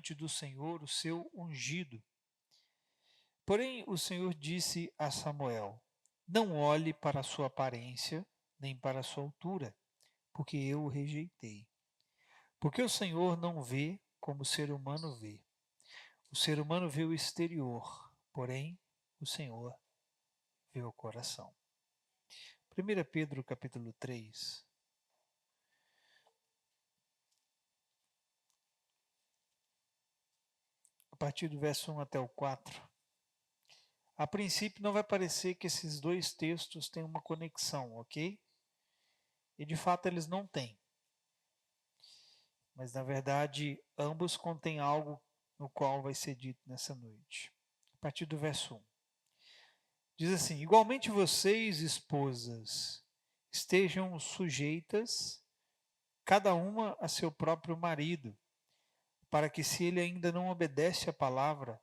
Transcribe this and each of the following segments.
diante do Senhor o seu ungido. Porém, o Senhor disse a Samuel: Não olhe para a sua aparência, nem para a sua altura, porque eu o rejeitei. Porque o Senhor não vê como o ser humano vê. O ser humano vê o exterior, porém o Senhor vê o coração. 1 Pedro capítulo 3. A partir do verso 1 até o 4. A princípio não vai parecer que esses dois textos têm uma conexão, ok? E de fato eles não têm. Mas na verdade ambos contêm algo no qual vai ser dito nessa noite. A partir do verso 1. Diz assim: Igualmente vocês, esposas, estejam sujeitas, cada uma a seu próprio marido, para que, se ele ainda não obedece à palavra,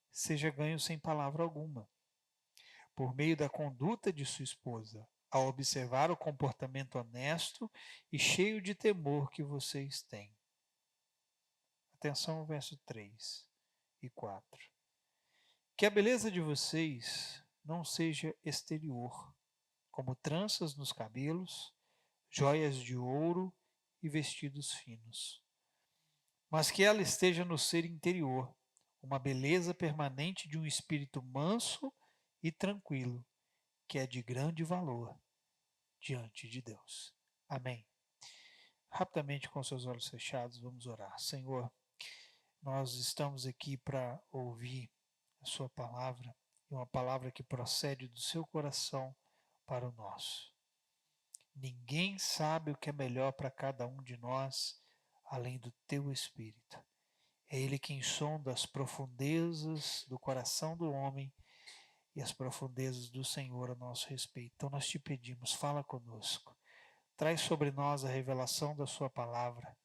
seja ganho sem palavra alguma, por meio da conduta de sua esposa, ao observar o comportamento honesto e cheio de temor que vocês têm. Atenção ao verso 3 e 4. Que a beleza de vocês não seja exterior, como tranças nos cabelos, joias de ouro e vestidos finos, mas que ela esteja no ser interior, uma beleza permanente de um espírito manso e tranquilo, que é de grande valor diante de Deus. Amém. Rapidamente, com seus olhos fechados, vamos orar. Senhor, nós estamos aqui para ouvir a sua palavra, e uma palavra que procede do seu coração para o nosso. Ninguém sabe o que é melhor para cada um de nós, além do teu Espírito. É Ele quem sonda as profundezas do coração do homem e as profundezas do Senhor a nosso respeito. Então nós te pedimos, fala conosco. Traz sobre nós a revelação da sua palavra,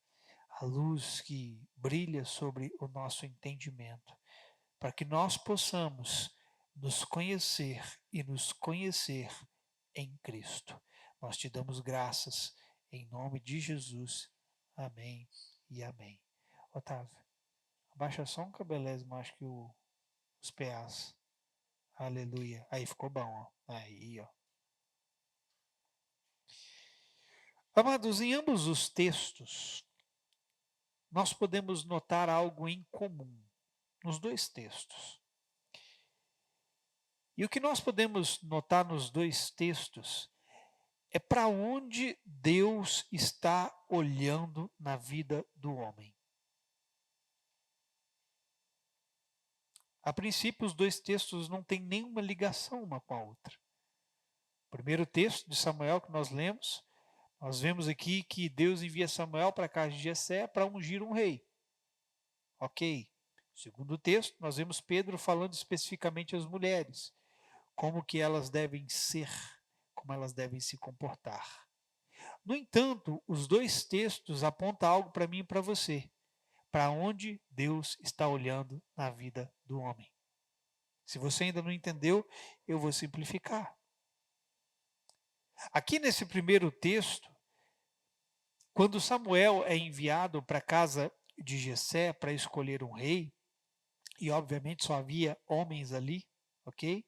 a luz que brilha sobre o nosso entendimento, para que nós possamos nos conhecer e nos conhecer em Cristo. Nós te damos graças em nome de Jesus. Amém e amém. Otávio, abaixa só um cabelésimo, acho que os PAs. Aleluia. Aí ficou bom, ó. Aí, ó. Amados, em ambos os textos, nós podemos notar algo em comum, nos dois textos. E o que nós podemos notar nos dois textos é para onde Deus está olhando na vida do homem. A princípio, os dois textos não têm nenhuma ligação uma com a outra. O primeiro texto de Samuel que nós lemos, nós vemos aqui que Deus envia Samuel para a casa de Jessé para ungir um rei. Ok. Segundo texto, nós vemos Pedro falando especificamente às mulheres, como que elas devem ser, como elas devem se comportar. No entanto, os dois textos apontam algo para mim e para você, para onde Deus está olhando na vida do homem. Se você ainda não entendeu, eu vou simplificar. Aqui nesse primeiro texto, quando Samuel é enviado para a casa de Jessé para escolher um rei, e obviamente só havia homens ali, ok?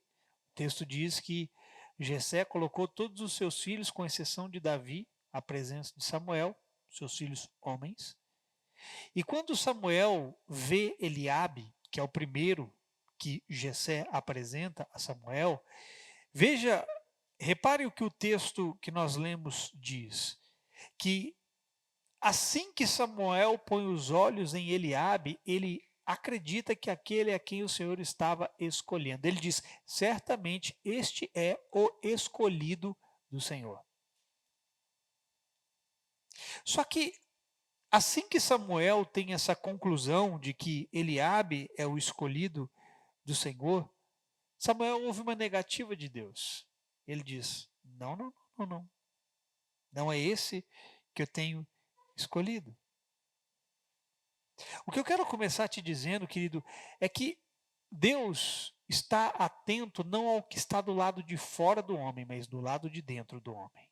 O texto diz que Jessé colocou todos os seus filhos, com exceção de Davi, à presença de Samuel, seus filhos homens. E quando Samuel vê Eliabe, que é o primeiro que Jessé apresenta a Samuel, veja, repare o que o texto que nós lemos diz, que assim que Samuel põe os olhos em Eliabe, ele acredita que aquele é quem o Senhor estava escolhendo. Ele diz: certamente este é o escolhido do Senhor. Só que assim que Samuel tem essa conclusão de que Eliabe é o escolhido do Senhor, Samuel ouve uma negativa de Deus. Ele diz: não, não, não, não. Não é esse que eu tenho escolhido. O que eu quero começar te dizendo, querido, é que Deus está atento não ao que está do lado de fora do homem, mas do lado de dentro do homem.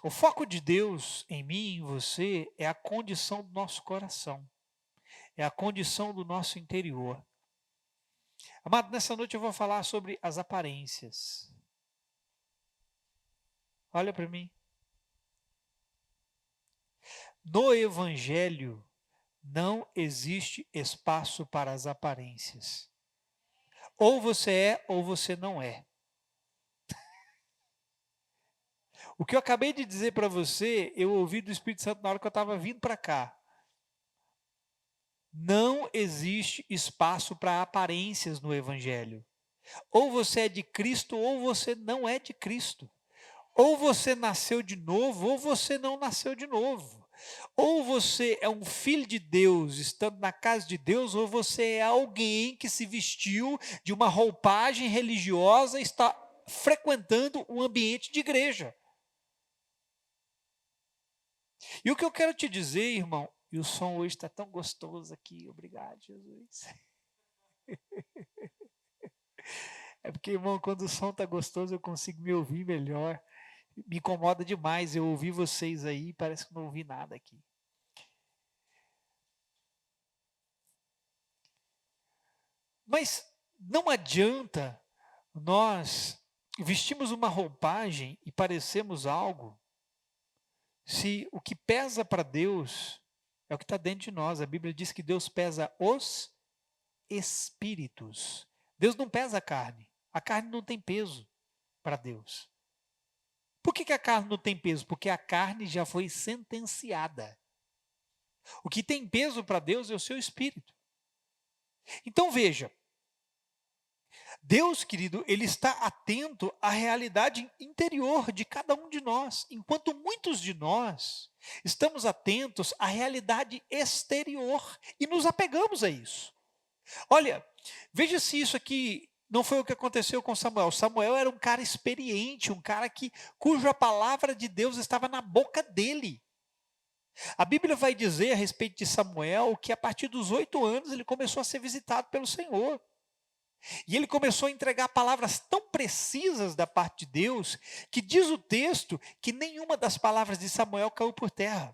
O foco de Deus em mim e em você é a condição do nosso coração, é a condição do nosso interior. Amado, nessa noite eu vou falar sobre as aparências. Olha para mim. No Evangelho não existe espaço para as aparências. Ou você é ou você não é. O que eu acabei de dizer para você, eu ouvi do Espírito Santo na hora que eu estava vindo para cá. Não existe espaço para aparências no Evangelho. Ou você é de Cristo ou você não é de Cristo. Ou você nasceu de novo ou você não nasceu de novo. Ou você é um filho de Deus estando na casa de Deus, ou você é alguém que se vestiu de uma roupagem religiosa e está frequentando um ambiente de igreja. E o que eu quero te dizer, irmão, e o som hoje está tão gostoso aqui, obrigado, Jesus. É porque, irmão, quando o som está gostoso, eu consigo me ouvir melhor. Me incomoda demais eu ouvir vocês aí, parece que não ouvi nada aqui. Mas não adianta nós vestimos uma roupagem e parecemos algo, se o que pesa para Deus é o que está dentro de nós. A Bíblia diz que Deus pesa os espíritos. Deus não pesa a carne não tem peso para Deus. Por que a carne não tem peso? Porque a carne já foi sentenciada. O que tem peso para Deus é o seu espírito. Então veja, Deus, querido, Ele está atento à realidade interior de cada um de nós, enquanto muitos de nós estamos atentos à realidade exterior e nos apegamos a isso. Olha, veja se isso aqui não foi o que aconteceu com Samuel. Samuel era um cara experiente, um cara cuja palavra de Deus estava na boca dele. A Bíblia vai dizer a respeito de Samuel que a partir dos 8 anos ele começou a ser visitado pelo Senhor. E ele começou a entregar palavras tão precisas da parte de Deus, que diz o texto que nenhuma das palavras de Samuel caiu por terra.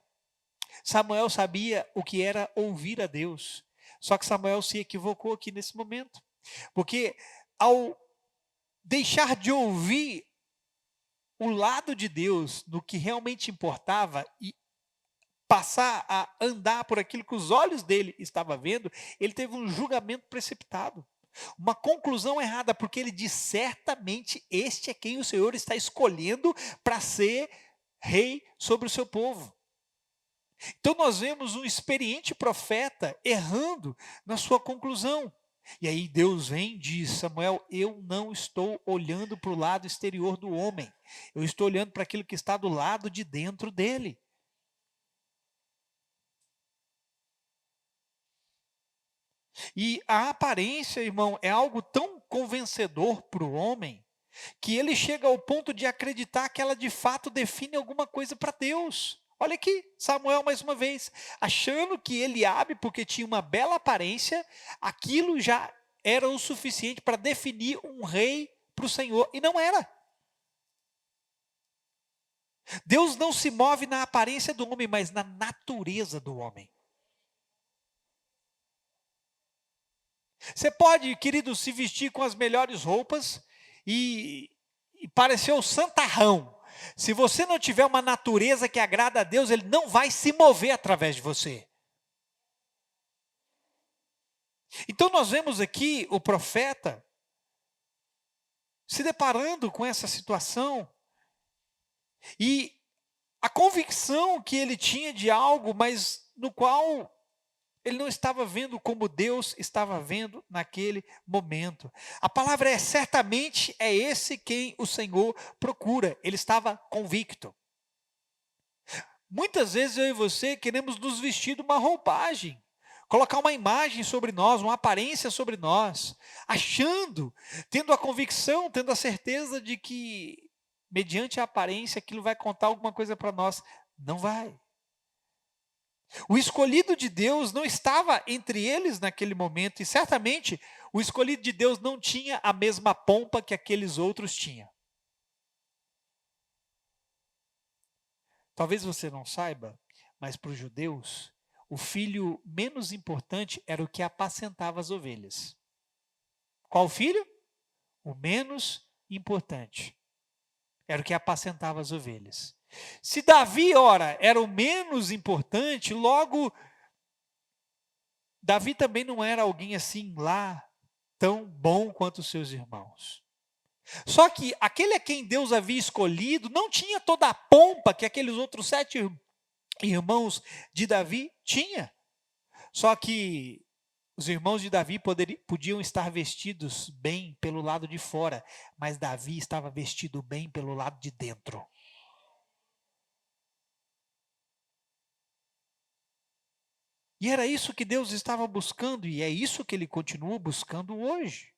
Samuel sabia o que era ouvir a Deus. Só que Samuel se equivocou aqui nesse momento. Porque ao deixar de ouvir o lado de Deus no que realmente importava e passar a andar por aquilo que os olhos dele estavam vendo, ele teve um julgamento precipitado. Uma conclusão errada, porque ele diz, certamente este é quem o Senhor está escolhendo para ser rei sobre o seu povo. Então nós vemos um experiente profeta errando na sua conclusão. E aí Deus vem e diz, Samuel, eu não estou olhando para o lado exterior do homem, eu estou olhando para aquilo que está do lado de dentro dele. E a aparência, irmão, é algo tão convencedor para o homem, que ele chega ao ponto de acreditar que ela de fato define alguma coisa para Deus. Olha aqui, Samuel mais uma vez, achando que Eliabe, porque tinha uma bela aparência, aquilo já era o suficiente para definir um rei para o Senhor, e não era. Deus não se move na aparência do homem, mas na natureza do homem. Você pode, querido, se vestir com as melhores roupas e parecer o santarrão. Se você não tiver uma natureza que agrada a Deus, Ele não vai se mover através de você. Então nós vemos aqui o profeta se deparando com essa situação e a convicção que ele tinha de algo, mas no qual ele não estava vendo como Deus estava vendo naquele momento. A palavra é, certamente é esse quem o Senhor procura. Ele estava convicto. Muitas vezes eu e você queremos nos vestir de uma roupagem, colocar uma imagem sobre nós, uma aparência sobre nós, achando, tendo a convicção, tendo a certeza de que, mediante a aparência, aquilo vai contar alguma coisa para nós. Não vai. O escolhido de Deus não estava entre eles naquele momento, e certamente o escolhido de Deus não tinha a mesma pompa que aqueles outros tinham. Talvez você não saiba, mas para os judeus, o filho menos importante era o que apacentava as ovelhas. Qual filho? O menos importante. Era o que apacentava as ovelhas. Se Davi, ora, era o menos importante, logo, Davi também não era alguém assim lá, tão bom quanto os seus irmãos. Só que aquele a quem Deus havia escolhido não tinha toda a pompa que aqueles outros 7 irmãos de Davi tinha. Só que os irmãos de Davi podiam estar vestidos bem pelo lado de fora, mas Davi estava vestido bem pelo lado de dentro. E era isso que Deus estava buscando, e é isso que ele continua buscando hoje.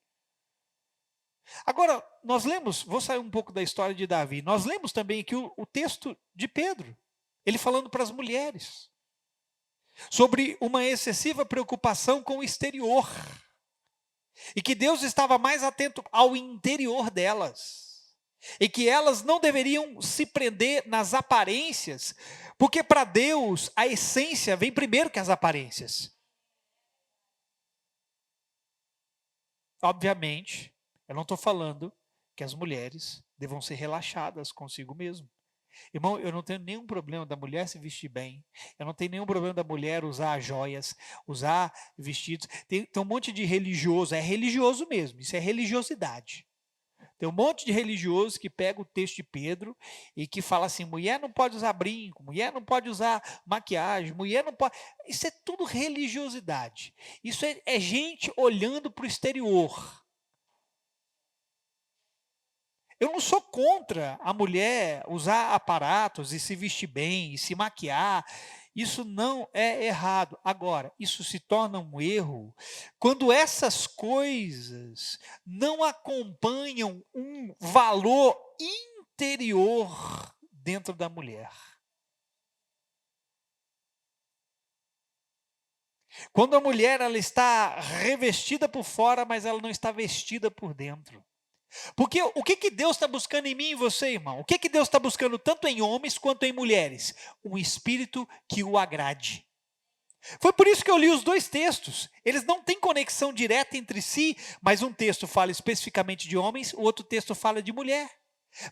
Agora, nós lemos, vou sair um pouco da história de Davi, nós lemos também aqui o texto de Pedro, ele falando para as mulheres, sobre uma excessiva preocupação com o exterior, e que Deus estava mais atento ao interior delas, e que elas não deveriam se prender nas aparências, porque para Deus a essência vem primeiro que as aparências. Obviamente, eu não estou falando que as mulheres devam ser relaxadas consigo mesmo. Irmão, eu não tenho nenhum problema da mulher se vestir bem. Eu não tenho nenhum problema da mulher usar joias, usar vestidos. Tem um monte de religioso, é religioso mesmo, isso é religiosidade. Tem um monte de religioso que pega o texto de Pedro e que fala assim, mulher não pode usar brinco, mulher não pode usar maquiagem, mulher não pode... Isso é tudo religiosidade. Isso é gente olhando para o exterior. Eu não sou contra a mulher usar aparatos e se vestir bem, e se maquiar. Isso não é errado. Agora, isso se torna um erro quando essas coisas não acompanham um valor interior dentro da mulher. Quando a mulher ela está revestida por fora, mas ela não está vestida por dentro. Porque o que Deus está buscando em mim e você, irmão? O que Deus está buscando tanto em homens quanto em mulheres? Um espírito que o agrade. Foi por isso que eu li os 2 textos. Eles não têm conexão direta entre si, mas um texto fala especificamente de homens, o outro texto fala de mulher.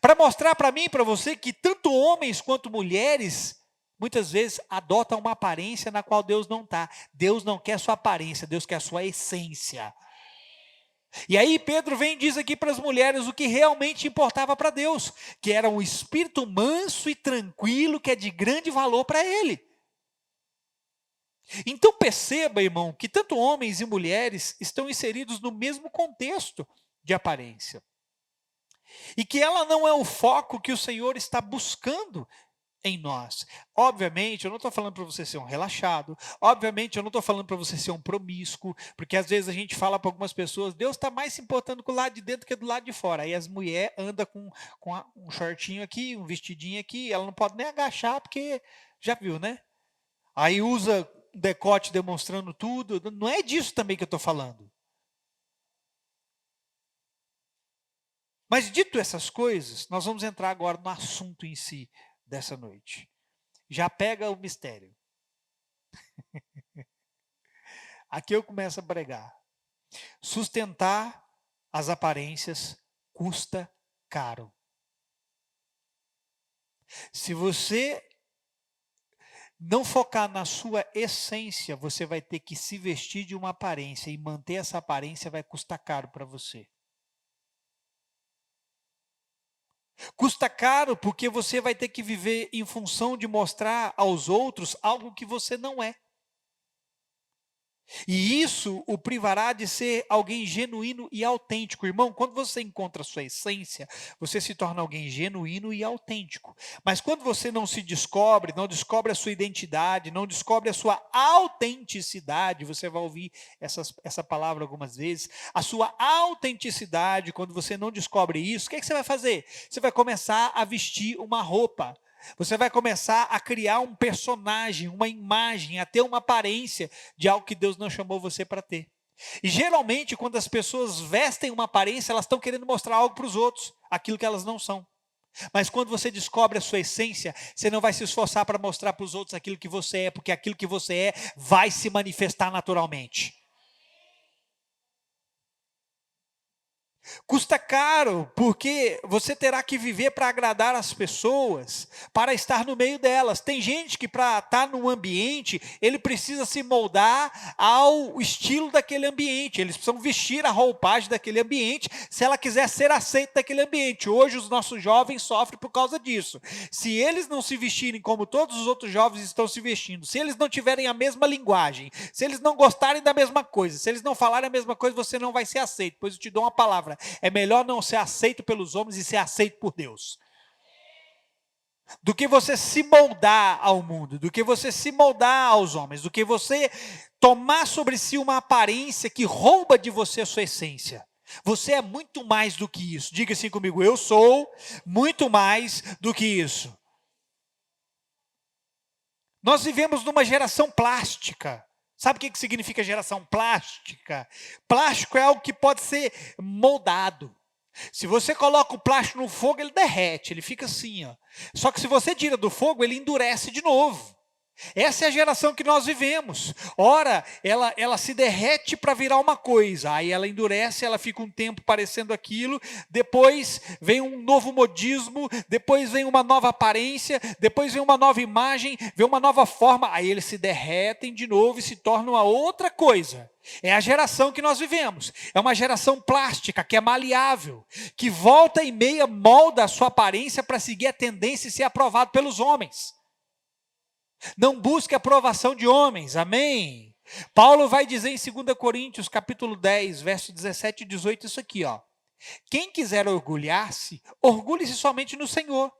Para mostrar para mim e para você que tanto homens quanto mulheres, muitas vezes adotam uma aparência na qual Deus não está. Deus não quer sua aparência, Deus quer sua essência. E aí Pedro vem e diz aqui para as mulheres o que realmente importava para Deus, que era um espírito manso e tranquilo, que é de grande valor para ele. Então perceba, irmão, que tanto homens e mulheres estão inseridos no mesmo contexto de aparência. E que ela não é o foco que o Senhor está buscando em nós. Obviamente, eu não estou falando para você ser um relaxado. Obviamente, eu não estou falando para você ser um promíscuo, porque às vezes a gente fala para algumas pessoas, Deus está mais se importando com o lado de dentro que do lado de fora. Aí as mulheres andam com um shortinho aqui, um vestidinho aqui, ela não pode nem agachar, porque já viu, né? Aí usa decote demonstrando tudo. Não é disso também que eu estou falando. Mas dito essas coisas, nós vamos entrar agora no assunto em si dessa noite. Já pega o mistério. Aqui eu começo a pregar. Sustentar as aparências custa caro. Se você não focar na sua essência, você vai ter que se vestir de uma aparência e manter essa aparência vai custar caro para você. Custa caro porque você vai ter que viver em função de mostrar aos outros algo que você não é. E isso o privará de ser alguém genuíno e autêntico. Irmão, quando você encontra a sua essência, você se torna alguém genuíno e autêntico. Mas quando você não se descobre, não descobre a sua identidade, não descobre a sua autenticidade, você vai ouvir essa palavra algumas vezes, a sua autenticidade, quando você não descobre isso, o que é que você vai fazer? Você vai começar a vestir uma roupa. Você vai começar a criar um personagem, uma imagem, a ter uma aparência de algo que Deus não chamou você para ter. E geralmente, quando as pessoas vestem uma aparência, elas estão querendo mostrar algo para os outros, aquilo que elas não são. Mas quando você descobre a sua essência, você não vai se esforçar para mostrar para os outros aquilo que você é, porque aquilo que você é vai se manifestar naturalmente. Custa caro, porque você terá que viver para agradar as pessoas, para estar no meio delas. Tem gente que para estar num ambiente, ele precisa se moldar ao estilo daquele ambiente. Eles precisam vestir a roupagem daquele ambiente, se ela quiser ser aceita daquele ambiente. Hoje os nossos jovens sofrem por causa disso. Se eles não se vestirem como todos os outros jovens estão se vestindo, se eles não tiverem a mesma linguagem, se eles não gostarem da mesma coisa, se eles não falarem a mesma coisa, você não vai ser aceito. Pois eu te dou uma palavra: é melhor não ser aceito pelos homens e ser aceito por Deus, do que você se moldar ao mundo, do que você se moldar aos homens, do que você tomar sobre si uma aparência que rouba de você a sua essência. Você é muito mais do que isso. Diga assim comigo: eu sou muito mais do que isso. Nós vivemos numa geração plástica. Sabe o que significa geração plástica? Plástico é algo que pode ser moldado. Se você coloca o plástico no fogo, ele derrete, ele fica assim, ó. Só que se você tira do fogo, ele endurece de novo. Essa é a geração que nós vivemos. Ora, ela se derrete para virar uma coisa, aí ela endurece, ela fica um tempo parecendo aquilo, depois vem um novo modismo, depois vem uma nova aparência, depois vem uma nova imagem, vem uma nova forma, aí eles se derretem de novo e se tornam uma outra coisa. É a geração que nós vivemos. É uma geração plástica, que é maleável, que volta e meia molda a sua aparência para seguir a tendência e ser aprovado pelos homens. Não busque a aprovação de homens, amém? Paulo vai dizer em 2 Coríntios, capítulo 10, verso 17 e 18, isso aqui, ó. Quem quiser orgulhar-se, orgulhe-se somente no Senhor.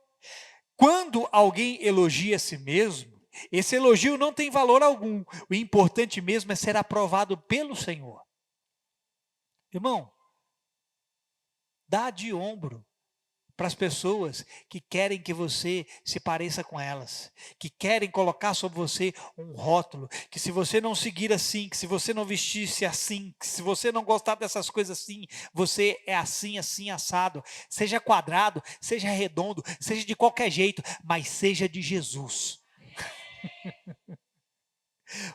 Quando alguém elogia a si mesmo, esse elogio não tem valor algum. O importante mesmo é ser aprovado pelo Senhor. Irmão, dá de ombro para as pessoas que querem que você se pareça com elas, que querem colocar sobre você um rótulo, que se você não seguir assim, que se você não vestir-se assim, que se você não gostar dessas coisas assim, você é assim, assim, assado. Seja quadrado, seja redondo, seja de qualquer jeito, mas seja de Jesus.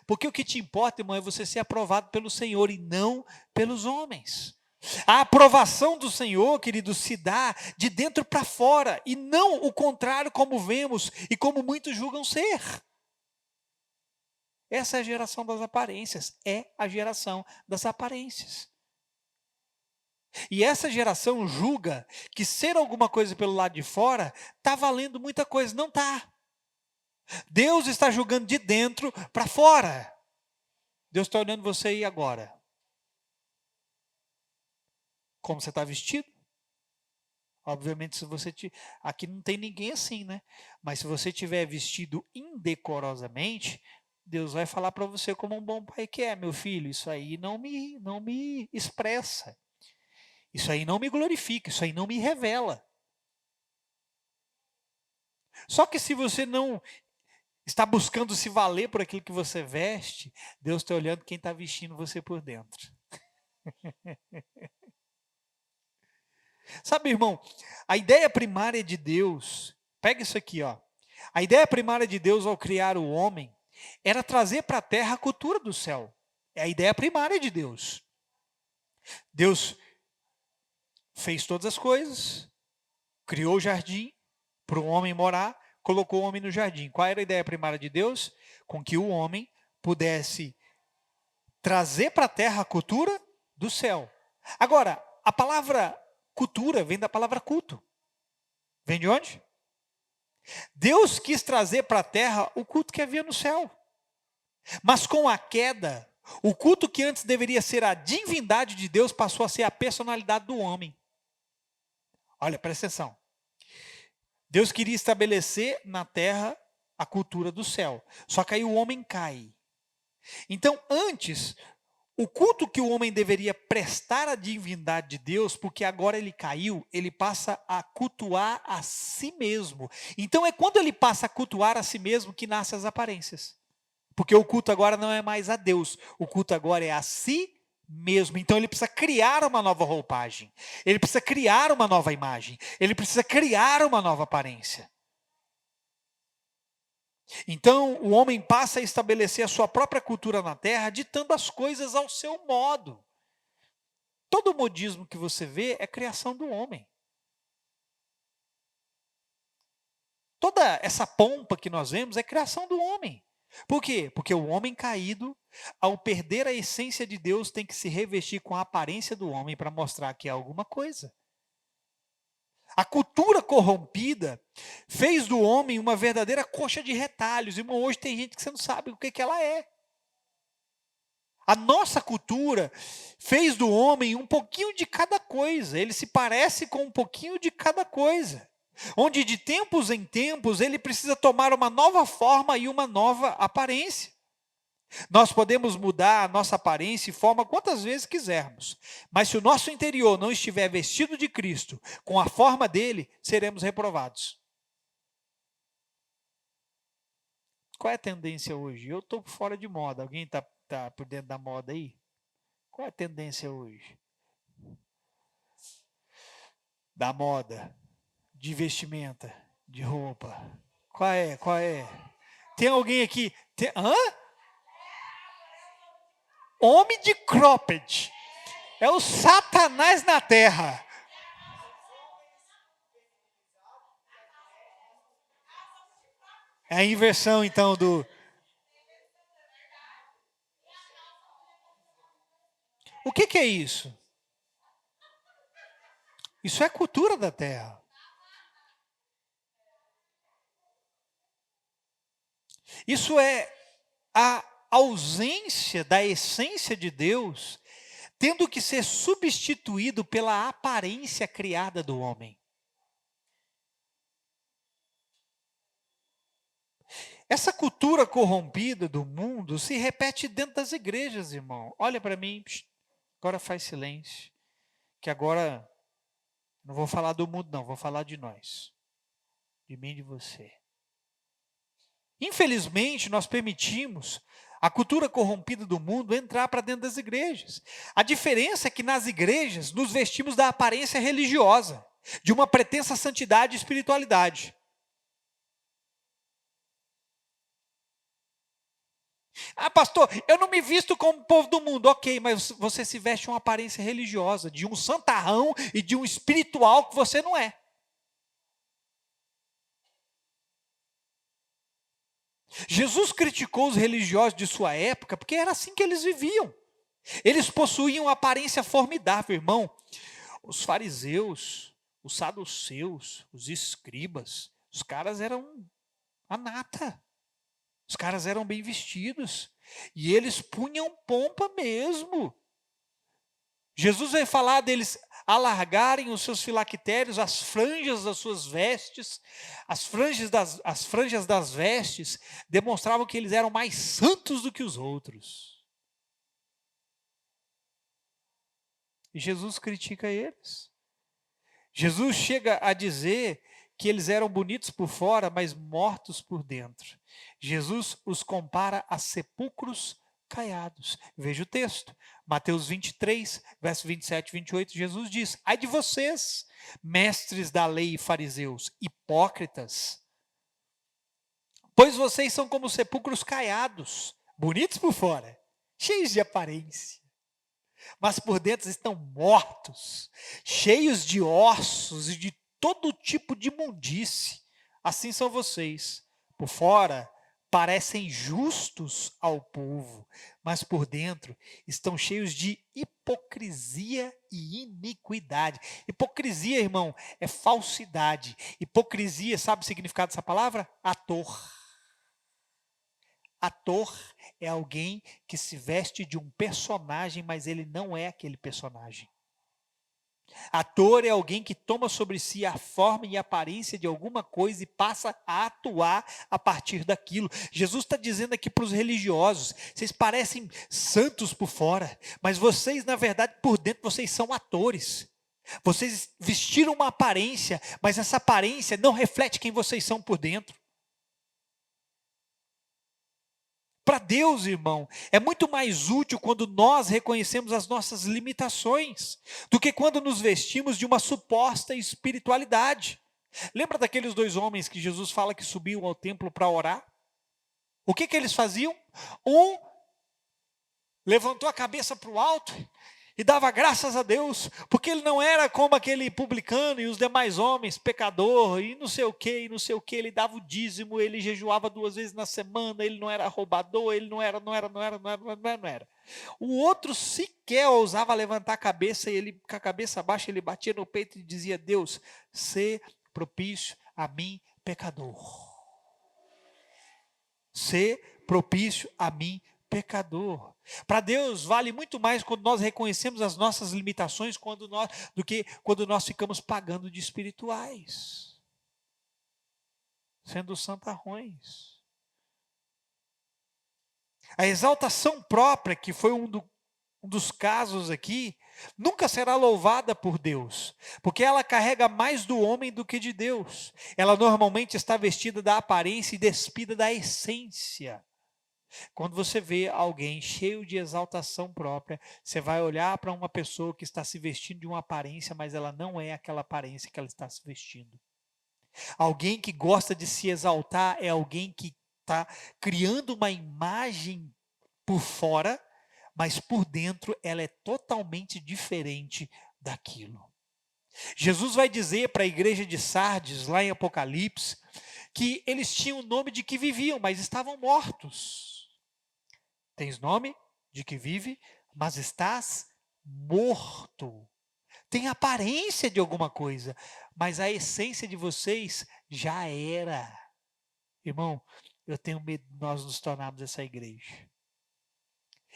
Porque o que te importa, irmão, é você ser aprovado pelo Senhor e não pelos homens. A aprovação do Senhor, querido, se dá de dentro para fora, e não o contrário, como vemos e como muitos julgam ser. Essa é a geração das aparências, é a geração das aparências. E essa geração julga que ser alguma coisa pelo lado de fora está valendo muita coisa. Não está. Deus está julgando de dentro para fora. Deus está olhando você aí agora. Como você está vestido? Obviamente, se você aqui não tem ninguém assim, né? Mas se você tiver vestido indecorosamente, Deus vai falar para você como um bom pai que é: meu filho, isso aí não me expressa. Isso aí não me glorifica, isso aí não me revela. Só que se você não está buscando se valer por aquilo que você veste, Deus está olhando quem está vestindo você por dentro. Sabe, irmão, a ideia primária de Deus, pega isso aqui, ó. A ideia primária de Deus ao criar o homem era trazer para a terra a cultura do céu. É a ideia primária de Deus. Deus fez todas as coisas, criou o jardim para o homem morar, colocou o homem no jardim. Qual era a ideia primária de Deus? Com que o homem pudesse trazer para a terra a cultura do céu. Agora, a palavra cultura vem da palavra culto. Vem de onde? Deus quis trazer para a terra o culto que havia no céu. Mas com a queda, o culto que antes deveria ser a divindade de Deus passou a ser a personalidade do homem. Olha, presta atenção. Deus queria estabelecer na terra a cultura do céu. Só que aí o homem cai. Então, antes, o culto que o homem deveria prestar à divindade de Deus, porque agora ele caiu, ele passa a cultuar a si mesmo. Então é quando ele passa a cultuar a si mesmo que nascem as aparências. Porque o culto agora não é mais a Deus, o culto agora é a si mesmo. Então ele precisa criar uma nova roupagem. Ele precisa criar uma nova imagem. Ele precisa criar uma nova aparência. Então o homem passa a estabelecer a sua própria cultura na terra, ditando as coisas ao seu modo. Todo modismo que você vê é criação do homem. Toda essa pompa que nós vemos é criação do homem. Por quê? Porque o homem caído, ao perder a essência de Deus, tem que se revestir com a aparência do homem para mostrar que é alguma coisa. A cultura corrompida fez do homem uma verdadeira coxa de retalhos. Irmão, hoje tem gente que você não sabe o que ela é. A nossa cultura fez do homem um pouquinho de cada coisa. Ele se parece com um pouquinho de cada coisa. Onde de tempos em tempos ele precisa tomar uma nova forma e uma nova aparência. Nós podemos mudar a nossa aparência e forma quantas vezes quisermos, mas se o nosso interior não estiver vestido de Cristo, com a forma dele, seremos reprovados. Qual é a tendência hoje? Eu estou fora de moda. Alguém está por dentro da moda aí? Qual é a tendência hoje? Da moda. De vestimenta, de roupa. Qual é? Qual é? Tem alguém aqui? Hã? Homem de cropped. É o Satanás na terra. É a inversão, então, do... O que é isso? Isso é cultura da terra. Isso é a ausência da essência de Deus, tendo que ser substituído pela aparência criada do homem. Essa cultura corrompida do mundo se repete dentro das igrejas, irmão. Olha para mim, agora faz silêncio, que agora não vou falar do mundo não, vou falar de nós, de mim e de você. Infelizmente, nós permitimos a cultura corrompida do mundo entrar para dentro das igrejas. A diferença é que nas igrejas nos vestimos da aparência religiosa, de uma pretensa santidade e espiritualidade. Ah, pastor, eu não me visto como o povo do mundo. Ok, mas você se veste uma aparência religiosa, de um santarrão e de um espiritual que você não é. Jesus criticou os religiosos de sua época porque era assim que eles viviam. Eles possuíam uma aparência formidável, irmão. Os fariseus, os saduceus, os escribas, os caras eram a nata. Os caras eram bem vestidos. E eles punham pompa mesmo. Jesus vai falar deles alargarem os seus filactérios, as franjas das suas vestes, as franjas das vestes demonstravam que eles eram mais santos do que os outros. E Jesus critica eles. Jesus chega a dizer que eles eram bonitos por fora, mas mortos por dentro. Jesus os compara a sepulcros caiados. Veja o texto. Mateus 23, verso 27 e 28, Jesus diz: ai de vocês, mestres da lei e fariseus, hipócritas, pois vocês são como sepulcros caiados, bonitos por fora, cheios de aparência, mas por dentro estão mortos, cheios de ossos e de todo tipo de imundície. Assim são vocês. Por fora parecem justos ao povo, mas por dentro estão cheios de hipocrisia e iniquidade. Hipocrisia, irmão, é falsidade. Hipocrisia, sabe o significado dessa palavra? Ator. Ator é alguém que se veste de um personagem, mas ele não é aquele personagem. Ator é alguém que toma sobre si a forma e a aparência de alguma coisa e passa a atuar a partir daquilo. Jesus está dizendo aqui para os religiosos: vocês parecem santos por fora, mas vocês, na verdade, por dentro, vocês são atores. Vocês vestiram uma aparência, mas essa aparência não reflete quem vocês são por dentro. Para Deus, irmão, é muito mais útil quando nós reconhecemos as nossas limitações, do que quando nos vestimos de uma suposta espiritualidade. Lembra daqueles dois homens que Jesus fala que subiam ao templo para orar? O que eles faziam? Um levantou a cabeça para o alto e dava graças a Deus, porque ele não era como aquele publicano e os demais homens, pecador, e não sei o que, ele dava o dízimo, ele jejuava 2 vezes na semana, ele não era roubador, ele não era. O outro sequer ousava levantar a cabeça, e ele, com a cabeça baixa, ele batia no peito e dizia: Deus, sê propício a mim, pecador. Sê propício a mim, pecador. Para Deus vale muito mais quando nós reconhecemos as nossas limitações do que quando nós ficamos pagando de espirituais, sendo santarrões. A exaltação própria, que foi um dos casos aqui, nunca será louvada por Deus, porque ela carrega mais do homem do que de Deus. Ela normalmente está vestida da aparência e despida da essência. Quando você vê alguém cheio de exaltação própria, você vai olhar para uma pessoa que está se vestindo de uma aparência, mas ela não é aquela aparência que ela está se vestindo. Alguém que gosta de se exaltar é alguém que está criando uma imagem por fora, mas por dentro ela é totalmente diferente daquilo. Jesus vai dizer para a igreja de Sardes, lá em Apocalipse, que eles tinham o nome de que viviam, mas estavam mortos. Tens nome de que vive, mas estás morto. Tem aparência de alguma coisa, mas a essência de vocês já era. Irmão, eu tenho medo de nós nos tornarmos essa igreja.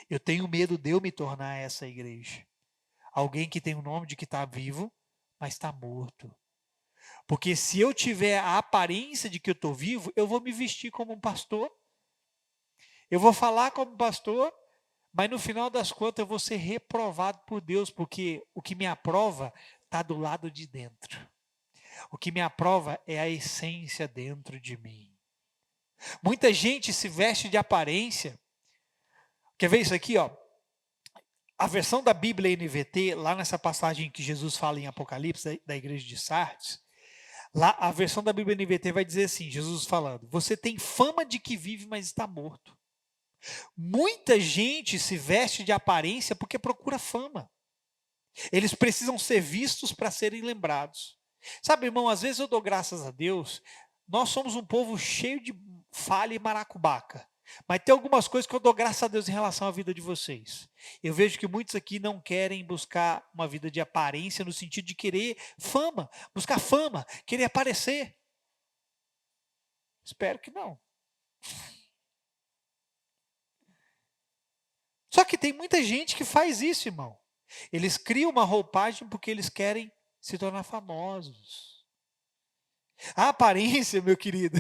Eu tenho medo de eu me tornar essa igreja. Alguém que tem o nome de que está vivo, mas está morto. Porque se eu tiver a aparência de que eu estou vivo, eu vou me vestir como um pastor. Eu vou falar como pastor, mas no final das contas eu vou ser reprovado por Deus, porque o que me aprova está do lado de dentro. O que me aprova é a essência dentro de mim. Muita gente se veste de aparência. Quer ver isso aqui, ó? A versão da Bíblia NVT, lá nessa passagem que Jesus fala em Apocalipse, da igreja de Sardes, lá a versão da Bíblia NVT vai dizer assim, Jesus falando: você tem fama de que vive, mas está morto. Muita gente se veste de aparência porque procura fama. Eles precisam ser vistos para serem lembrados. Sabe, irmão, às vezes eu dou graças a Deus, nós somos um povo cheio de falha e maracubaca. Mas tem algumas coisas que eu dou graças a Deus em relação à vida de vocês. Eu vejo que muitos aqui não querem buscar uma vida de aparência no sentido de querer fama, buscar fama, querer aparecer. Espero que não. Só que tem muita gente que faz isso, irmão. Eles criam uma roupagem porque eles querem se tornar famosos. A aparência, meu querido,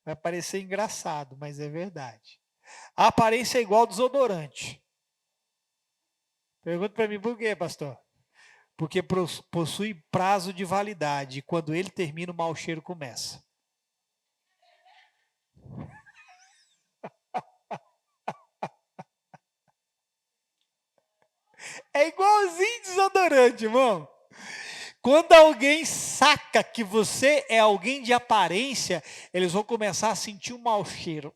vai parecer engraçado, mas é verdade. A aparência é igual ao desodorante. Pergunta para mim por quê, pastor? Porque possui prazo de validade e quando ele termina, o mau cheiro começa. É igualzinho desodorante, irmão. Quando alguém saca que você é alguém de aparência, eles vão começar a sentir um mau cheiro.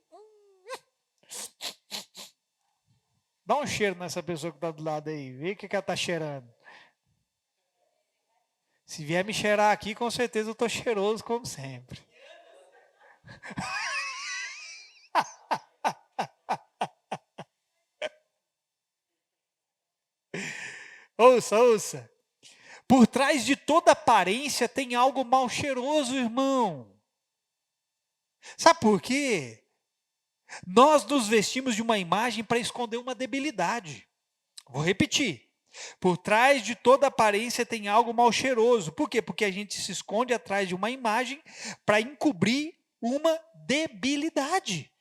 Dá um cheiro nessa pessoa que está do lado aí. Vê o que ela está cheirando. Se vier me cheirar aqui, com certeza eu estou cheiroso como sempre. Ouça, ouça. Por trás de toda aparência tem algo mal cheiroso, irmão. Sabe por quê? Nós nos vestimos de uma imagem para esconder uma debilidade. Vou repetir. Por trás de toda aparência tem algo mal cheiroso. Por quê? Porque a gente se esconde atrás de uma imagem para encobrir uma debilidade.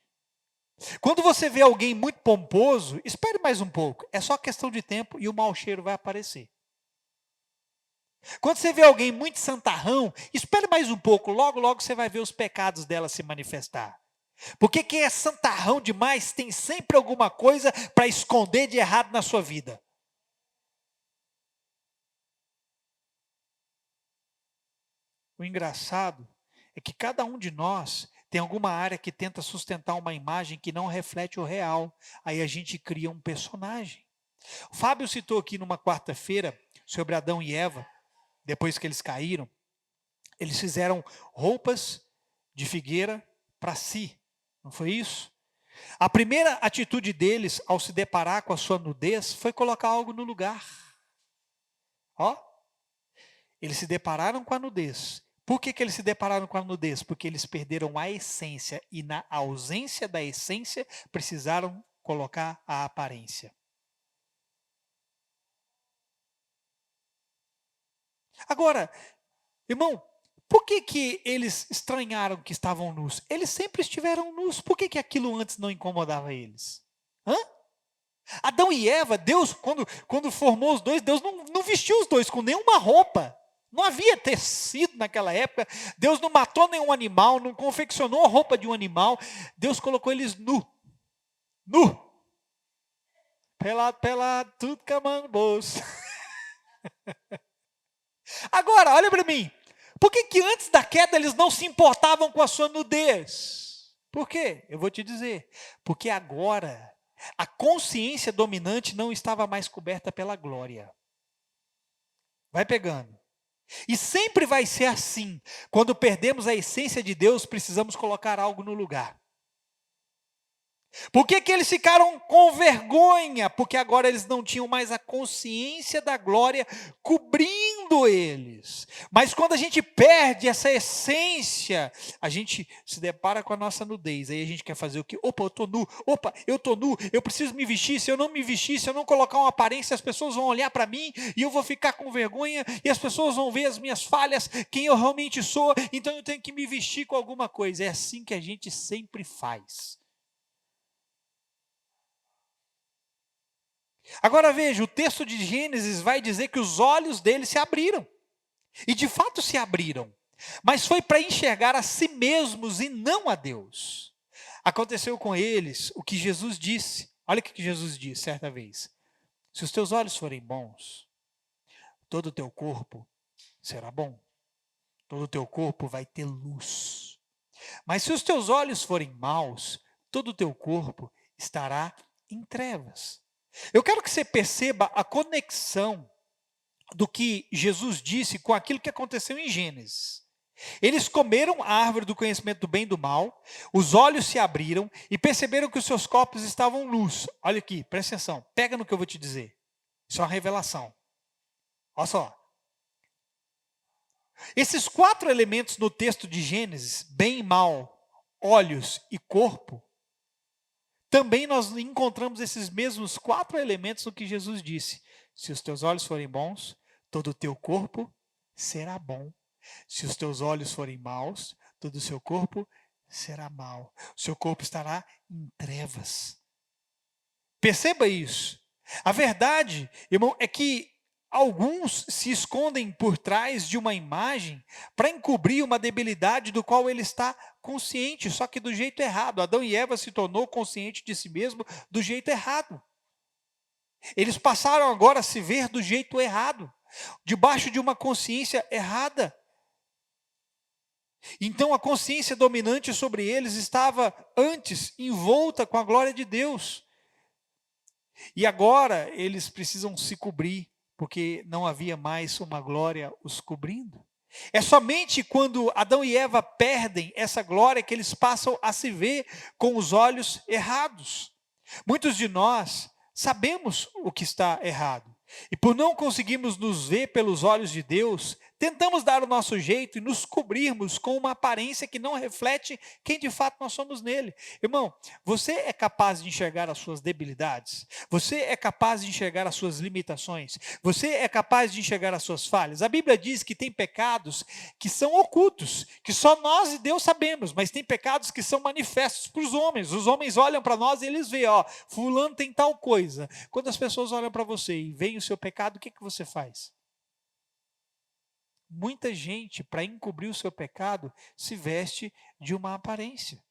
Quando você vê alguém muito pomposo, espere mais um pouco. É só questão de tempo e o mau cheiro vai aparecer. Quando você vê alguém muito santarrão, espere mais um pouco. Logo, logo você vai ver os pecados dela se manifestar. Porque quem é santarrão demais tem sempre alguma coisa para esconder de errado na sua vida. O engraçado é que cada um de nós tem alguma área que tenta sustentar uma imagem que não reflete o real. Aí a gente cria um personagem. O Fábio citou aqui numa quarta-feira sobre Adão e Eva, depois que eles caíram, eles fizeram roupas de figueira para si, não foi isso? A primeira atitude deles ao se deparar com a sua nudez foi colocar algo no lugar. Ó, eles se depararam com a nudez. Por que eles se depararam com a nudez? Porque eles perderam a essência e na ausência da essência precisaram colocar a aparência. Agora, irmão, por que eles estranharam que estavam nus? Eles sempre estiveram nus. Por que aquilo antes não incomodava eles? Hã? Adão e Eva, Deus, quando formou os dois, Deus não vestiu os dois com nenhuma roupa. Não havia tecido naquela época. Deus não matou nenhum animal, não confeccionou a roupa de um animal. Deus colocou eles nu. Nu. Pelado, pelado, tudo camando no bolso. Agora, olha para mim. Por que antes da queda eles não se importavam com a sua nudez? Por quê? Eu vou te dizer. Porque agora a consciência dominante não estava mais coberta pela glória. Vai pegando. E sempre vai ser assim. Quando perdemos a essência de Deus, precisamos colocar algo no lugar. Por que eles ficaram com vergonha? Porque agora eles não tinham mais a consciência da glória cobrindo eles. Mas quando a gente perde essa essência, a gente se depara com a nossa nudez. Aí a gente quer fazer o quê? Opa, eu estou nu. Opa, eu estou nu. Eu preciso me vestir. Se eu não me vestir, se eu não colocar uma aparência, as pessoas vão olhar para mim e eu vou ficar com vergonha e as pessoas vão ver as minhas falhas, quem eu realmente sou. Então eu tenho que me vestir com alguma coisa. É assim que a gente sempre faz. Agora veja, o texto de Gênesis vai dizer que os olhos deles se abriram. E de fato se abriram. Mas foi para enxergar a si mesmos e não a Deus. Aconteceu com eles o que Jesus disse. Olha o que Jesus disse certa vez. Se os teus olhos forem bons, todo o teu corpo será bom. Todo o teu corpo vai ter luz. Mas se os teus olhos forem maus, todo o teu corpo estará em trevas. Eu quero que você perceba a conexão do que Jesus disse com aquilo que aconteceu em Gênesis. Eles comeram a árvore do conhecimento do bem e do mal, os olhos se abriram e perceberam que os seus corpos estavam nus. Olha aqui, presta atenção, pega no que eu vou te dizer. Isso é uma revelação. Olha só. Esses 4 elementos no texto de Gênesis, bem e mal, olhos e corpo, também nós encontramos esses mesmos 4 elementos no que Jesus disse. Se os teus olhos forem bons, todo o teu corpo será bom. Se os teus olhos forem maus, todo o seu corpo será mau. O seu corpo estará em trevas. Perceba isso. A verdade, irmão, é que alguns se escondem por trás de uma imagem para encobrir uma debilidade do qual ele está consciente, só que do jeito errado. Adão e Eva se tornou consciente de si mesmo do jeito errado. Eles passaram agora a se ver do jeito errado, debaixo de uma consciência errada. Então a consciência dominante sobre eles estava antes envolta com a glória de Deus. E agora eles precisam se cobrir, porque não havia mais uma glória os cobrindo. É somente quando Adão e Eva perdem essa glória que eles passam a se ver com os olhos errados. Muitos de nós sabemos o que está errado. E por não conseguirmos nos ver pelos olhos de Deus, tentamos dar o nosso jeito e nos cobrirmos com uma aparência que não reflete quem de fato nós somos nele. Irmão, você é capaz de enxergar as suas debilidades? Você é capaz de enxergar as suas limitações? Você é capaz de enxergar as suas falhas? A Bíblia diz que tem pecados que são ocultos, que só nós e Deus sabemos, mas tem pecados que são manifestos para os homens. Os homens olham para nós e eles veem, ó, fulano tem tal coisa. Quando as pessoas olham para você e veem o seu pecado, o que você faz? Muita gente, para encobrir o seu pecado, se veste de uma aparência.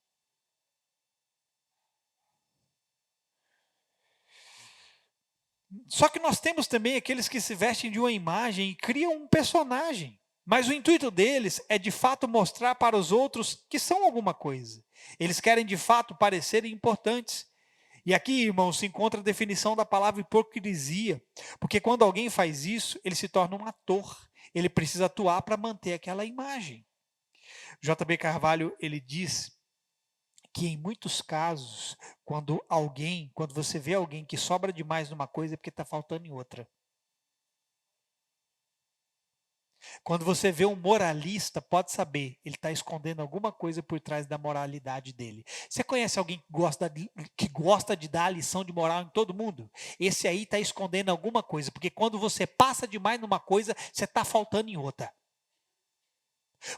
Só que nós temos também aqueles que se vestem de uma imagem e criam um personagem. Mas o intuito deles é de fato mostrar para os outros que são alguma coisa. Eles querem de fato parecerem importantes. E aqui, irmãos, se encontra a definição da palavra hipocrisia. Porque quando alguém faz isso, ele se torna um ator. Ele precisa atuar para manter aquela imagem. J.B. Carvalho, ele diz que em muitos casos, quando você vê alguém que sobra demais numa coisa, é porque está faltando em outra. Quando você vê um moralista, pode saber, ele está escondendo alguma coisa por trás da moralidade dele. Você conhece alguém que gosta de dar a lição de moral em todo mundo? Esse aí está escondendo alguma coisa, porque quando você passa demais numa coisa, você está faltando em outra.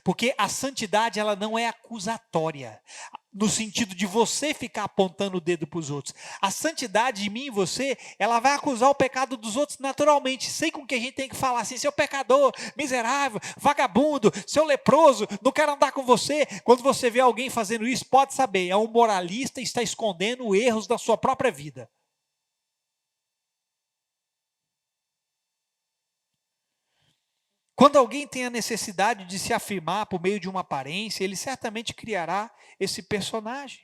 Porque a santidade, ela não é acusatória, no sentido de você ficar apontando o dedo para os outros. A santidade em mim e você, ela vai acusar o pecado dos outros naturalmente. Sei com que a gente tem que falar assim: seu pecador, miserável, vagabundo, seu leproso, não quero andar com você. Quando você vê alguém fazendo isso, pode saber, é um moralista e está escondendo erros da sua própria vida. Quando alguém tem a necessidade de se afirmar por meio de uma aparência, ele certamente criará esse personagem.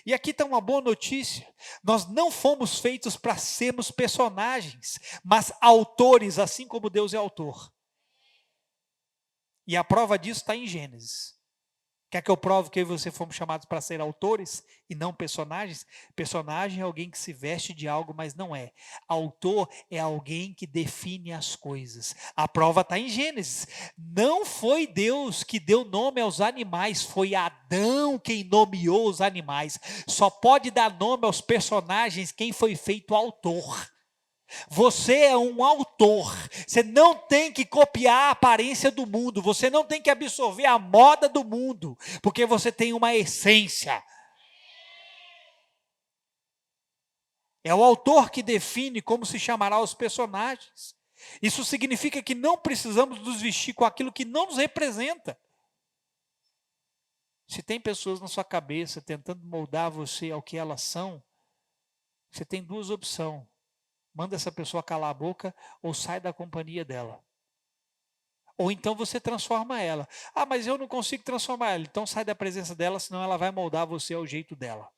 E aqui está uma boa notícia: nós não fomos feitos para sermos personagens, mas autores, assim como Deus é autor. E a prova disso está em Gênesis. Quer que eu prove que eu e você fomos chamados para ser autores e não personagens? Personagem é alguém que se veste de algo, mas não é. Autor é alguém que define as coisas. A prova está em Gênesis. Não foi Deus que deu nome aos animais, foi Adão quem nomeou os animais. Só pode dar nome aos personagens quem foi feito autor. Você é um autor, você não tem que copiar a aparência do mundo, você não tem que absorver a moda do mundo, porque você tem uma essência. É o autor que define como se chamará os personagens. Isso significa que não precisamos nos vestir com aquilo que não nos representa. Se tem pessoas na sua cabeça tentando moldar você ao que elas são, você tem duas opções. Manda essa pessoa calar a boca ou sai da companhia dela. Ou então você transforma ela. Ah, mas eu não consigo transformar ela. Então sai da presença dela, senão ela vai moldar você ao jeito dela.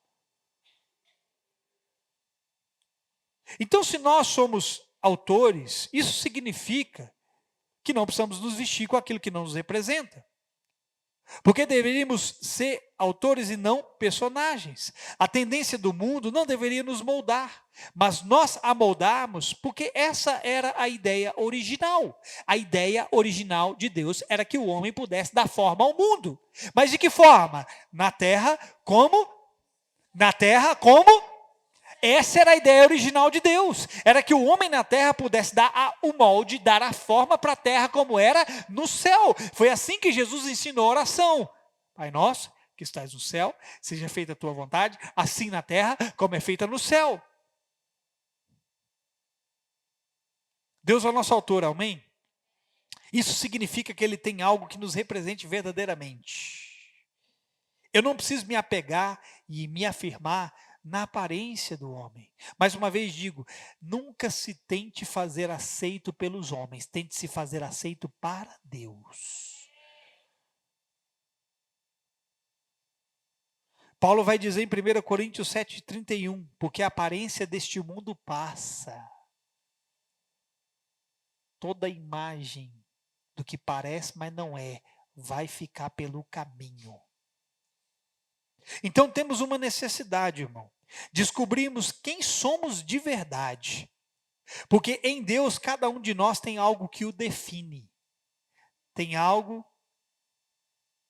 Então, se nós somos autores, isso significa que não precisamos nos vestir com aquilo que não nos representa. Porque deveríamos ser autores e não personagens. A tendência do mundo não deveria nos moldar, mas nós a moldarmos porque essa era a ideia original. A ideia original de Deus era que o homem pudesse dar forma ao mundo. Mas de que forma? Na terra como? Essa era a ideia original de Deus. Era que o homem na terra pudesse dar o molde, dar a forma para a terra como era no céu. Foi assim que Jesus ensinou a oração. Pai nosso, que estás no céu, seja feita a tua vontade, assim na terra como é feita no céu. Deus é o nosso autor, amém? Isso significa que ele tem algo que nos represente verdadeiramente. Eu não preciso me apegar e me afirmar na aparência do homem. Mais uma vez digo, nunca se tente fazer aceito pelos homens, tente se fazer aceito para Deus. Paulo vai dizer em 1 Coríntios 7,31, porque a aparência deste mundo passa. Toda imagem do que parece, mas não é, vai ficar pelo caminho. Então temos uma necessidade, irmão. Descobrimos quem somos de verdade. Porque em Deus, cada um de nós tem algo que o define. Tem algo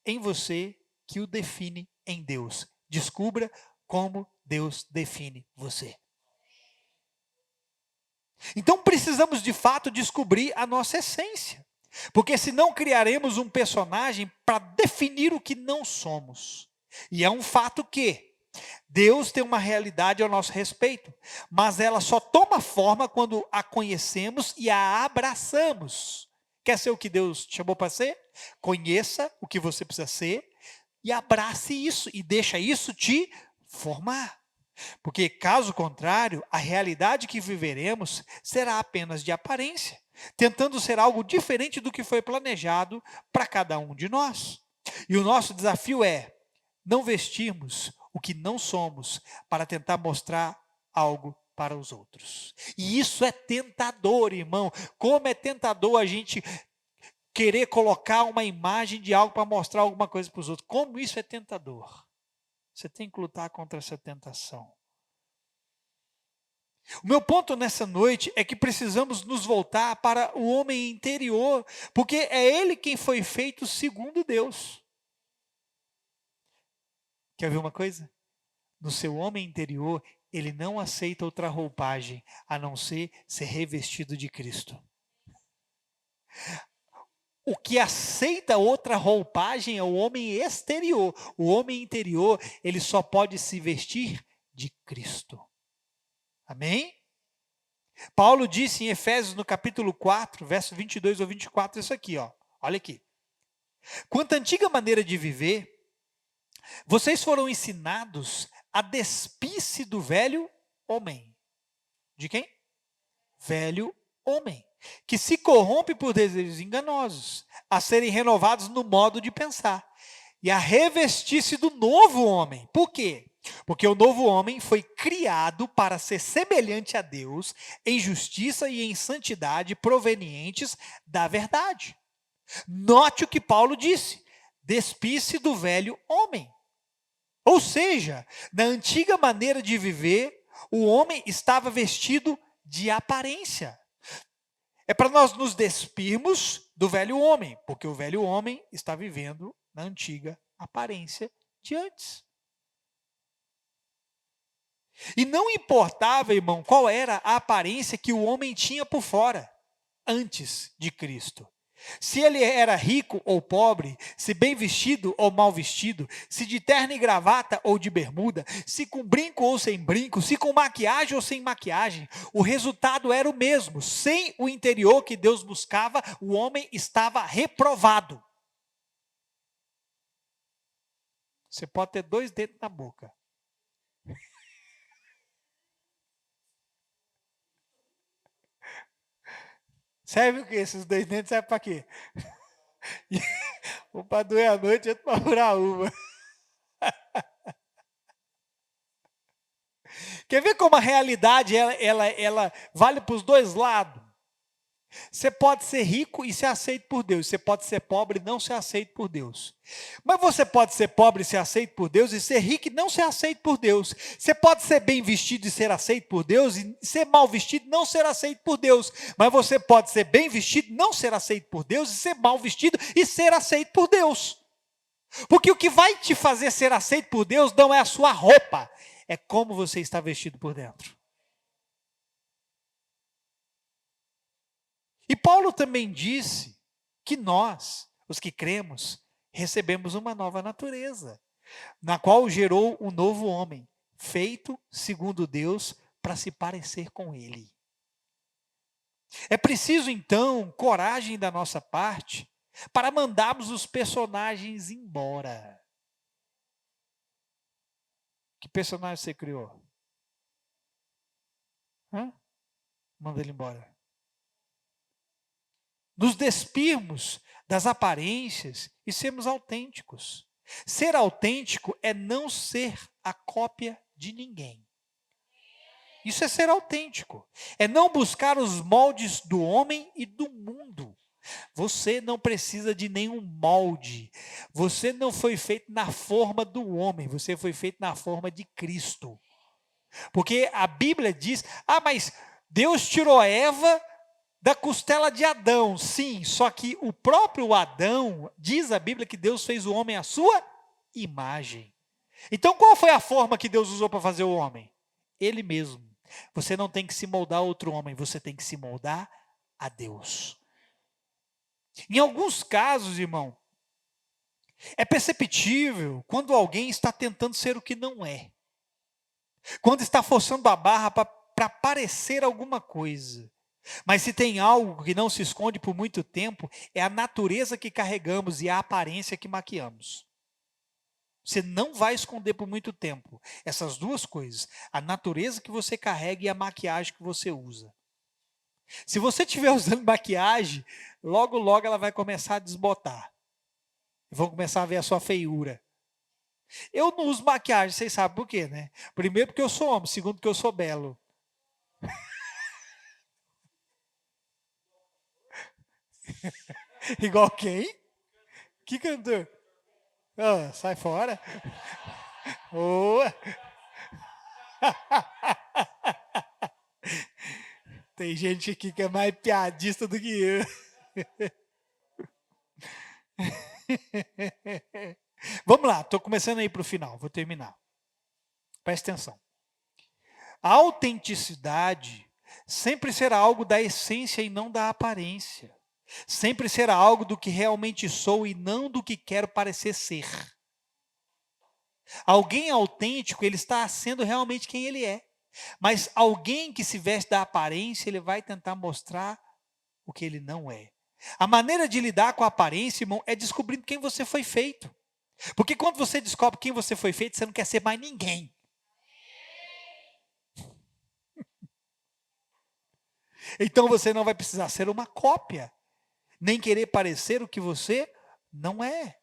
em você que o define em Deus. Descubra como Deus define você. Então precisamos de fato descobrir a nossa essência. Porque senão criaremos um personagem para definir o que não somos. E é um fato que Deus tem uma realidade ao nosso respeito, mas ela só toma forma quando a conhecemos e a abraçamos. Quer ser o que Deus te chamou para ser? Conheça o que você precisa ser e abrace isso e deixa isso te formar. Porque, caso contrário, a realidade que viveremos será apenas de aparência, tentando ser algo diferente do que foi planejado para cada um de nós. E o nosso desafio é não vestirmos o que não somos para tentar mostrar algo para os outros. E isso é tentador, irmão. Como é tentador a gente querer colocar uma imagem de algo para mostrar alguma coisa para os outros. Como isso é tentador. Você tem que lutar contra essa tentação. O meu ponto nessa noite é que precisamos nos voltar para o homem interior, porque é ele quem foi feito segundo Deus. Quer ver uma coisa? No seu homem interior, ele não aceita outra roupagem, a não ser revestido de Cristo. O que aceita outra roupagem é o homem exterior. O homem interior, ele só pode se vestir de Cristo. Amém? Paulo disse em Efésios, no capítulo 4, verso 22 ou 24, isso aqui, ó. Olha aqui. Quanto à antiga maneira de viver, vocês foram ensinados a despir-se do velho homem. De quem? Velho homem. Que se corrompe por desejos enganosos, a serem renovados no modo de pensar, e a revestir-se do novo homem. Por quê? Porque o novo homem foi criado para ser semelhante a Deus em justiça e em santidade provenientes da verdade. Note o que Paulo disse: despir-se do velho homem. Ou seja, na antiga maneira de viver, o homem estava vestido de aparência. É para nós nos despirmos do velho homem, porque o velho homem está vivendo na antiga aparência de antes. E não importava, irmão, qual era a aparência que o homem tinha por fora, antes de Cristo. Se ele era rico ou pobre, se bem vestido ou mal vestido, se de terno e gravata ou de bermuda, se com brinco ou sem brinco, se com maquiagem ou sem maquiagem, o resultado era o mesmo. Sem o interior que Deus buscava, o homem estava reprovado. Você pode ter 2 dedos na boca. Serve o quê? Esses 2 dentes servem para quê? Um para doer a noite e outro para furar a uva. Quer ver como a realidade ela vale para os 2 lados? Você pode ser rico e ser aceito por Deus. Você pode ser pobre e não ser aceito por Deus. Mas você pode ser pobre e ser aceito por Deus, e ser rico e não ser aceito por Deus. Você pode ser bem vestido e ser aceito por Deus, e ser mal vestido e não ser aceito por Deus. Mas você pode ser bem vestido e não ser aceito por Deus, e ser mal vestido e ser aceito por Deus. Porque o que vai te fazer ser aceito por Deus não é a sua roupa, é como você está vestido por dentro. E Paulo também disse que nós, os que cremos, recebemos uma nova natureza, na qual gerou um novo homem, feito segundo Deus, para se parecer com ele. É preciso, então, coragem da nossa parte para mandarmos os personagens embora. Que personagem você criou? Manda ele embora. Nos despirmos das aparências e sermos autênticos. Ser autêntico é não ser a cópia de ninguém. Isso é ser autêntico. É não buscar os moldes do homem e do mundo. Você não precisa de nenhum molde. Você não foi feito na forma do homem, você foi feito na forma de Cristo. Porque a Bíblia diz: mas Deus tirou Eva da costela de Adão. Sim, só que o próprio Adão, diz a Bíblia que Deus fez o homem à sua imagem. Então qual foi a forma que Deus usou para fazer o homem? Ele mesmo. Você não tem que se moldar a outro homem, você tem que se moldar a Deus. Em alguns casos, irmão, é perceptível quando alguém está tentando ser o que não é. Quando está forçando a barra para parecer alguma coisa. Mas se tem algo que não se esconde por muito tempo, é a natureza que carregamos e a aparência que maquiamos. Você não vai esconder por muito tempo essas duas coisas, a natureza que você carrega e a maquiagem que você usa. Se você estiver usando maquiagem, logo, logo ela vai começar a desbotar. Vão começar a ver a sua feiura. Eu não uso maquiagem, vocês sabem por quê, né? Primeiro porque eu sou homem, segundo porque eu sou belo. Igual quem? Que cantor? Ah, sai fora. Boa. Tem gente aqui que é mais piadista do que eu. Vamos lá, estou começando aí para o final, vou terminar. Presta atenção. A autenticidade sempre será algo da essência e não da aparência. Sempre será algo do que realmente sou e não do que quero parecer ser. Alguém autêntico, ele está sendo realmente quem ele é. Mas alguém que se veste da aparência, ele vai tentar mostrar o que ele não é. A maneira de lidar com a aparência, irmão, é descobrindo quem você foi feito. Porque quando você descobre quem você foi feito, você não quer ser mais ninguém. Então você não vai precisar ser uma cópia, nem querer parecer o que você não é.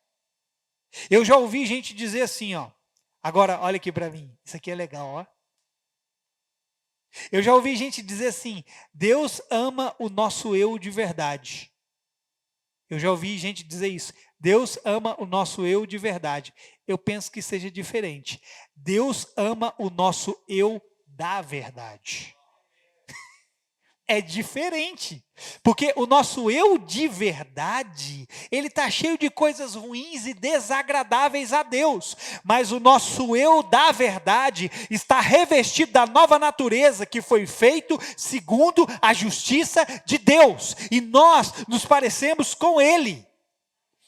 Eu já ouvi gente dizer assim, ó. Agora, olha aqui para mim, isso aqui é legal, ó. Eu já ouvi gente dizer assim: Deus ama o nosso eu de verdade. Eu já ouvi gente dizer isso. Deus ama o nosso eu de verdade. Eu penso que seja diferente. Deus ama o nosso eu da verdade. É diferente, porque o nosso eu de verdade, ele está cheio de coisas ruins e desagradáveis a Deus, mas o nosso eu da verdade está revestido da nova natureza que foi feito segundo a justiça de Deus, e nós nos parecemos com Ele.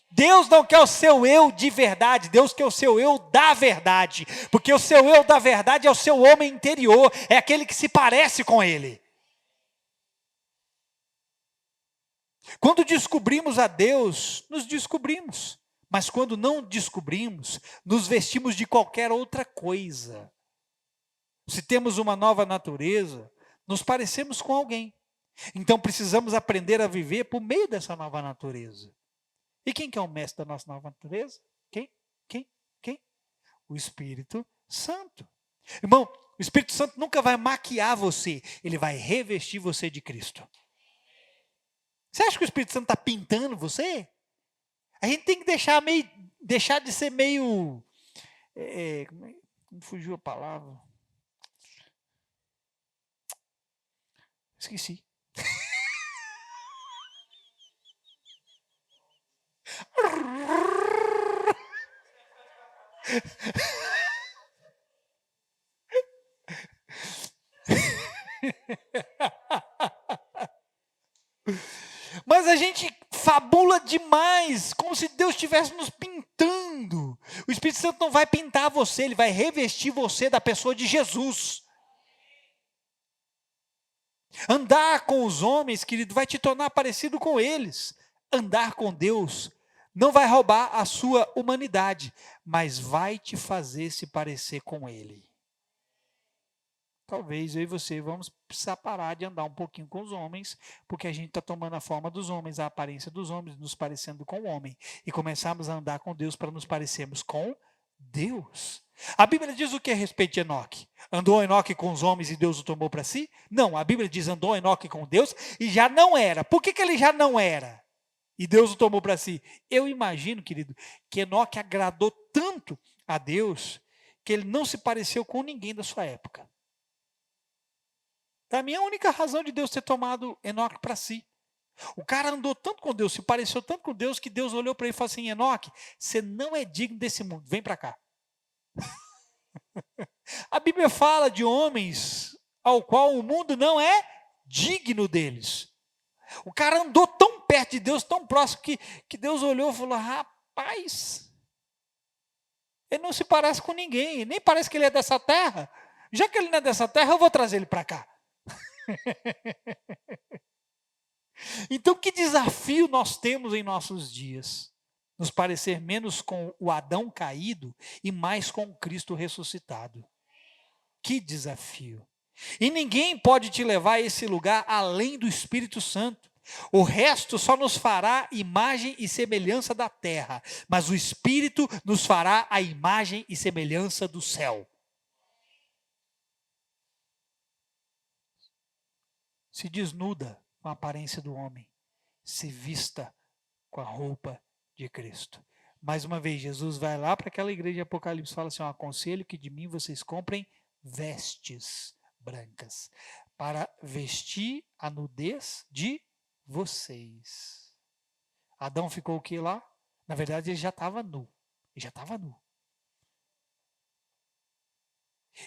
Deus não quer o seu eu de verdade, Deus quer o seu eu da verdade, porque o seu eu da verdade é o seu homem interior, é aquele que se parece com Ele. Quando descobrimos a Deus, nos descobrimos. Mas quando não descobrimos, nos vestimos de qualquer outra coisa. Se temos uma nova natureza, nos parecemos com alguém. Então precisamos aprender a viver por meio dessa nova natureza. E quem que é o mestre da nossa nova natureza? Quem? O Espírito Santo. Irmão, o Espírito Santo nunca vai maquiar você, ele vai revestir você de Cristo. Você acha que o Espírito Santo está pintando você? A gente tem que deixar de ser meio, como fugiu a palavra? Esqueci. Mas a gente fabula demais, como se Deus estivesse nos pintando. O Espírito Santo não vai pintar você, ele vai revestir você da pessoa de Jesus. Andar com os homens, querido, vai te tornar parecido com eles. Andar com Deus não vai roubar a sua humanidade, mas vai te fazer se parecer com Ele. Talvez eu e você vamos precisar parar de andar um pouquinho com os homens, porque a gente está tomando a forma dos homens, a aparência dos homens, nos parecendo com o homem. E começamos a andar com Deus para nos parecermos com Deus. A Bíblia diz o que a respeito de Enoque? Andou Enoque com os homens e Deus o tomou para si? Não, a Bíblia diz andou Enoque com Deus e já não era. Por que ele já não era? E Deus o tomou para si. Eu imagino, querido, que Enoque agradou tanto a Deus que ele não se pareceu com ninguém da sua época. Para mim, a única razão de Deus ter tomado Enoque para si. O cara andou tanto com Deus, se pareceu tanto com Deus, que Deus olhou para ele e falou assim: Enoque, você não é digno desse mundo, vem para cá. A Bíblia fala de homens ao qual o mundo não é digno deles. O cara andou tão perto de Deus, tão próximo, que Deus olhou e falou: rapaz, ele não se parece com ninguém, nem parece que ele é dessa terra. Já que ele não é dessa terra, eu vou trazer ele para cá. Então, que desafio nós temos em nossos dias? nos parecer menos com o Adão caído e mais com o Cristo ressuscitado. Que desafio! E ninguém pode te levar a esse lugar além do Espírito Santo. O resto só nos fará imagem e semelhança da terra, mas o Espírito nos fará a imagem e semelhança do céu. Se desnuda com a aparência do homem, se vista com a roupa de Cristo. Mais uma vez, Jesus vai lá para aquela igreja de Apocalipse e fala assim: aconselho que de mim vocês comprem vestes brancas, para vestir a nudez de vocês. Adão ficou o que lá? Na verdade, ele já estava nu. Ele já estava nu.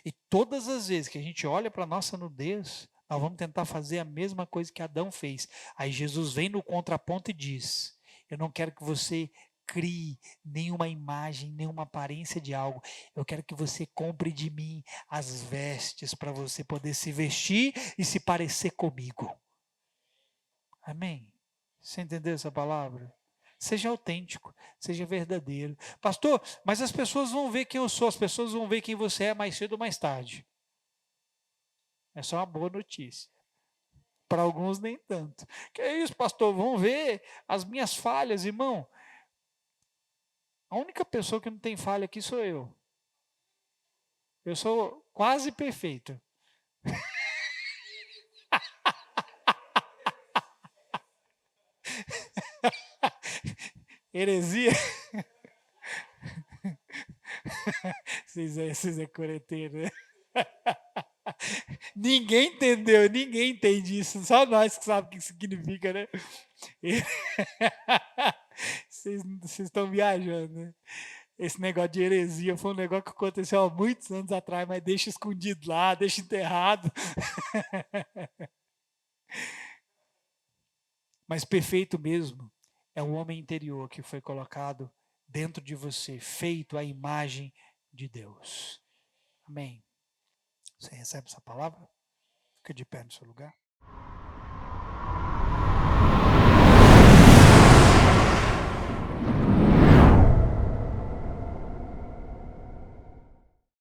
E todas as vezes que a gente olha para a nossa nudez, nós vamos tentar fazer a mesma coisa que Adão fez. Aí Jesus vem no contraponto e diz: eu não quero que você crie nenhuma imagem, nenhuma aparência de algo. Eu quero que você compre de mim as vestes para você poder se vestir e se parecer comigo. Amém? Você entendeu essa palavra? Seja autêntico, seja verdadeiro. Pastor, mas as pessoas vão ver quem eu sou, as pessoas vão ver quem você é mais cedo ou mais tarde. É só uma boa notícia. Para alguns, nem tanto. Que é isso, pastor? Vão ver as minhas falhas, irmão. A única pessoa que não tem falha aqui sou eu. Eu sou quase perfeito. Heresia. Vocês é coreteiro, né? Ninguém entendeu, ninguém entende isso. Só nós que sabemos o que significa, né? Vocês estão viajando, né? Esse negócio de heresia foi um negócio que aconteceu há muitos anos atrás, mas deixa escondido lá, deixa enterrado. Mas perfeito mesmo é o homem interior que foi colocado dentro de você, feito à imagem de Deus. Amém. Você recebe essa palavra? Fica de pé no seu lugar.